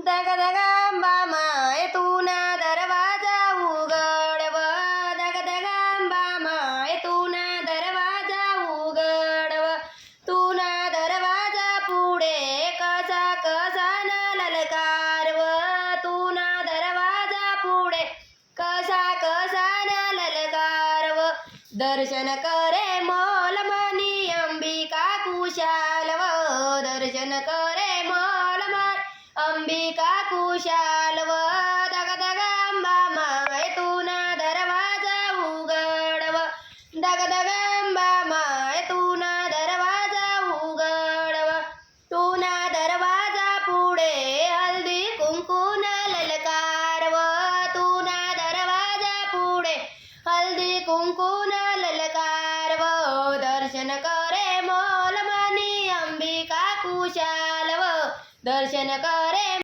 दग दगांबा माय तू ना दरवाजा उघडव, दग दगांबा माय तू ना दरवाजा उघडव, तू ना दरवाजा पुढे कसा कसा ना ललकारव, तू ना दरवाजा पुढे कसा कसा ना ललकारव, दर्शन करे मोलमणी अंबिका कुशालव, दर्शन करे मोलमणी अंबिका कुशालव, दग दगांबा माय तू ना दरवाजा उघडव, दग दगांबा माय तू ना दरवाजा उघडव, तू ना दरवाजा पुढे हल्दी कुंकू ना ललकारव, तू ना दरवाजा पुढे हल्दी कुंकू ना ललकारव, दर्शन करे मोलमणी अंबिका कुशालव, दर्शन करे